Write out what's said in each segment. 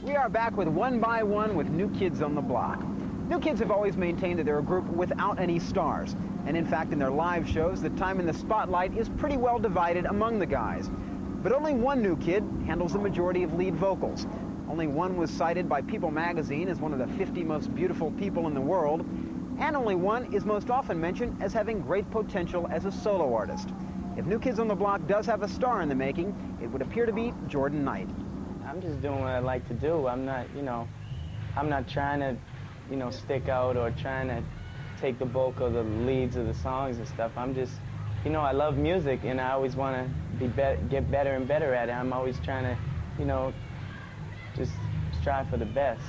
We are back with One by One with New Kids on the Block. New Kids have always maintained that they're a group without any stars. And in fact, in their live shows, the time in the spotlight is pretty well divided among the guys. But only one New Kid handles the majority of lead vocals. Only one was cited by People magazine as one of the 50 most beautiful people in the world. And only one is most often mentioned as having great potential as a solo artist. If New Kids on the Block does have a star in the making, it would appear to be Jordan Knight. I'm just doing what I like to do. I'm not, I'm not trying to, stick out or trying to take the bulk of the leads of the songs and stuff. I'm just, I love music and I always want to get better and better at it. I'm always trying to, just strive for the best.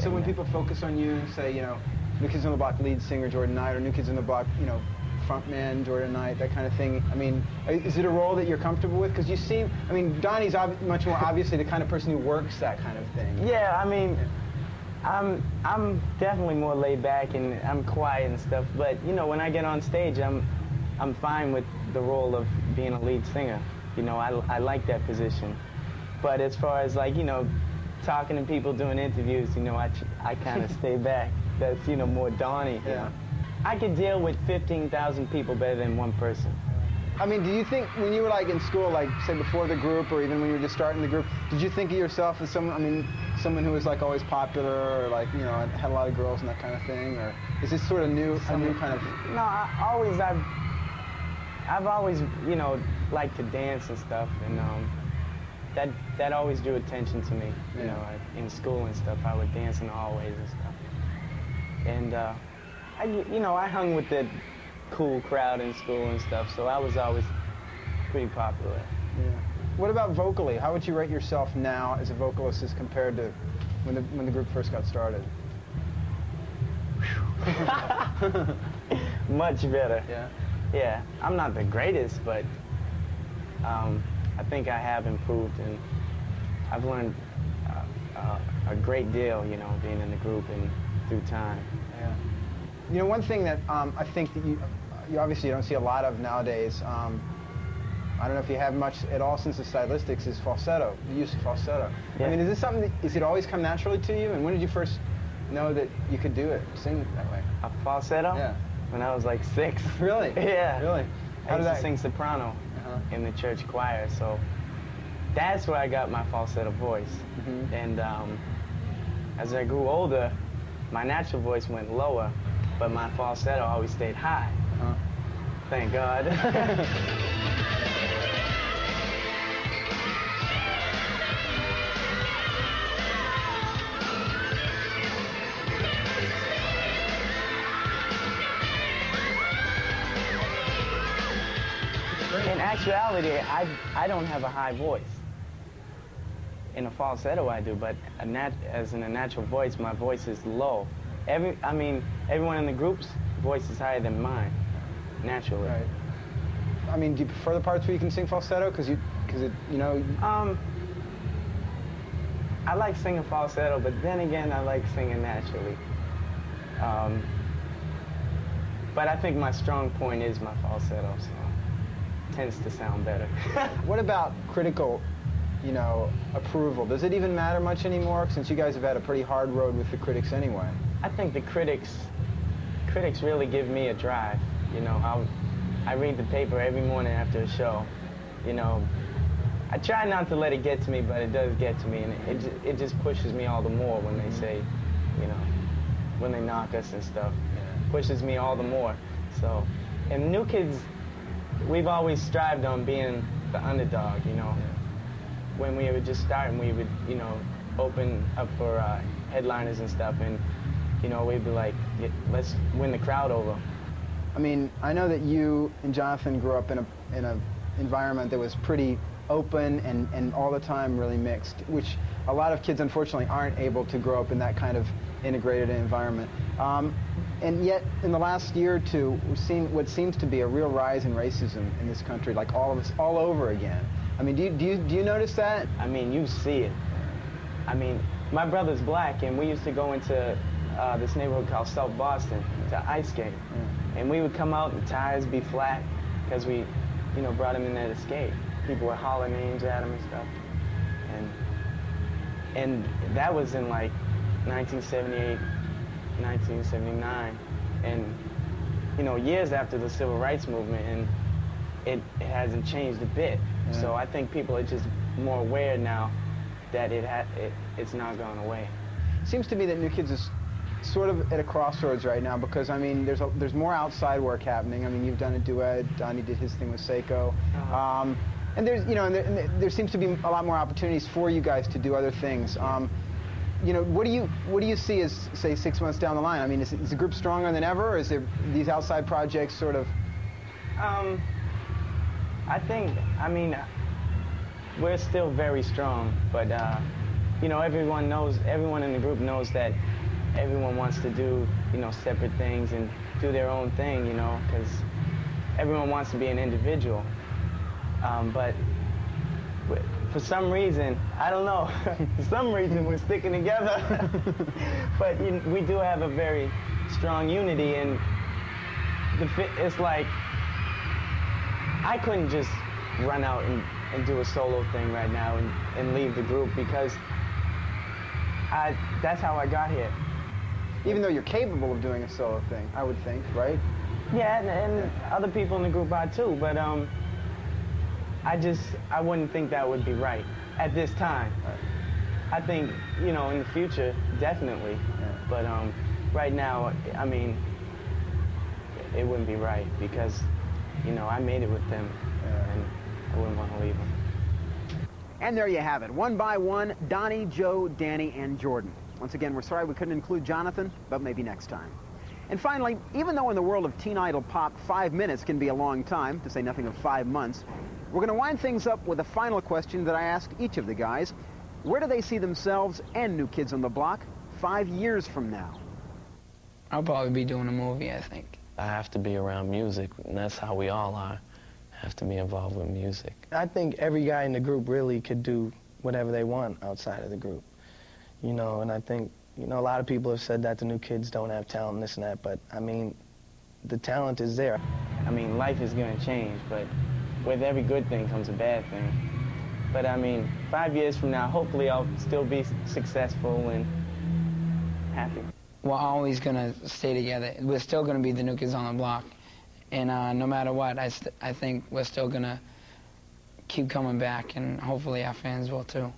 So when people focus on you, say, New Kids on the Block lead singer Jordan Knight, or New Kids on the Block, frontman Jordan Knight, that kind of thing, I mean, is it a role that you're comfortable with? Because you seem, Donnie's much more obviously the kind of person who works that kind of thing. Yeah, I'm definitely more laid back and I'm quiet and stuff, but when I get on stage, I'm fine with the role of being a lead singer. I like that position. But as far as talking to people, doing interviews, I kind of stay back. That's more Donnie. Yeah. I could deal with 15,000 people better than one person. Do you think when you were in school, say before the group, or even when you were just starting the group, did you think of yourself as someone who was always popular, or had a lot of girls and that kind of thing, or is this sort of a new kind of? No, I've always liked to dance and stuff, and that always drew attention to me. In school and stuff, I would dance in the hallways and stuff, and I hung with the cool crowd in school and stuff, so I was always pretty popular. Yeah. What about vocally? How would you rate yourself now as a vocalist as compared to when the group first got started? Much better. Yeah. Yeah. I'm not the greatest, but I think I have improved, and I've learned a great deal, being in the group and through time. Yeah. One thing that I think that you obviously don't see a lot of nowadays, I don't know if you have much at all since the stylistics, is falsetto, the use of falsetto. Yeah. Is this something is it always come naturally to you? And when did you first know that you could do it, sing that way? A falsetto? Yeah. When I was 6. Really? Yeah. Really? I used to sing soprano in the church choir, so that's where I got my falsetto voice. Mm-hmm. And as I grew older, my natural voice went lower, but my falsetto always stayed high. Thank God. In actuality, I don't have a high voice. In a falsetto I do, but as in a natural voice, my voice is low. Everyone in the group's voice is higher than mine, naturally. Right. Do you prefer the parts where you can sing falsetto? Because I like singing falsetto, but then again, I like singing naturally. But I think my strong point is my falsetto, so it tends to sound better. What about critical, approval? Does it even matter much anymore, since you guys have had a pretty hard road with the critics anyway? I think the critics really give me a drive. I read the paper every morning after a show. I try not to let it get to me, but it does get to me, and it just pushes me all the more when they say, when they knock us and stuff. It pushes me all the more. So, and New Kids, we've always strived on being the underdog, When we were just starting, we would, open up for headliners and stuff, and we'd be like, let's win the crowd over. I know that you and Jonathan grew up in a environment that was pretty open and all the time really mixed, which a lot of kids unfortunately aren't able to grow up in that kind of integrated environment. And yet, in the last year or two, we've seen what seems to be a real rise in racism in this country, all over again. Do you notice that? You see it. My brother's black, and we used to go into this neighborhood called South Boston to ice skate. And we would come out and tires be flat because we, brought him in there to skate. People would holler names at him and stuff. And that was in like 1978, 1979, and you know, years after the Civil Rights Movement, and it hasn't changed a bit. Yeah. So I think people are just more aware now that it's not going away. Seems to me that New Kids is sort of at a crossroads right now, because I mean there's more outside work happening. I mean, you've done a duet, Donnie did his thing with Seiko, and there's, you know, and there seems to be a lot more opportunities for you guys to do other things. You know, what do you see as, say, 6 months down the line? I mean, is the group stronger than ever, or is there these outside projects sort of? I think, I mean, we're still very strong, but you know, everyone in the group knows that everyone wants to do, you know, separate things and do their own thing, you know, because everyone wants to be an individual. But for some reason, I don't know, for some reason we're sticking together. But you know, we do have a very strong unity, and it's like, I couldn't just run out and do a solo thing right now and leave the group, because that's how I got here. Even though you're capable of doing a solo thing, I would think, right? Yeah, and other people in the group are too, but I wouldn't think that would be right at this time. Right. I think, you know, in the future, definitely. Yeah. But right now, I mean, it wouldn't be right, because, you know, I made it with them, and I wouldn't want to leave them. And there you have it. One by one, Donnie, Joe, Danny, and Jordan. Once again, we're sorry we couldn't include Jonathan, but maybe next time. And finally, even though in the world of teen idol pop, 5 minutes can be a long time, to say nothing of 5 months, we're going to wind things up with a final question that I asked each of the guys. Where do they see themselves and New Kids on the Block 5 years from now? I'll probably be doing a movie, I think. I have to be around music, and that's how we all are. Have to be involved with music. I think every guy in the group really could do whatever they want outside of the group. You know, and I think, you know, a lot of people have said that the New Kids don't have talent and this and that, but I mean, the talent is there. I mean, life is going to change, but with every good thing comes a bad thing. But I mean, 5 years from now, hopefully I'll still be successful and happy. We're always going to stay together. We're still going to be the New Kids on the Block. And no matter what, I think we're still going to keep coming back, and hopefully our fans will too.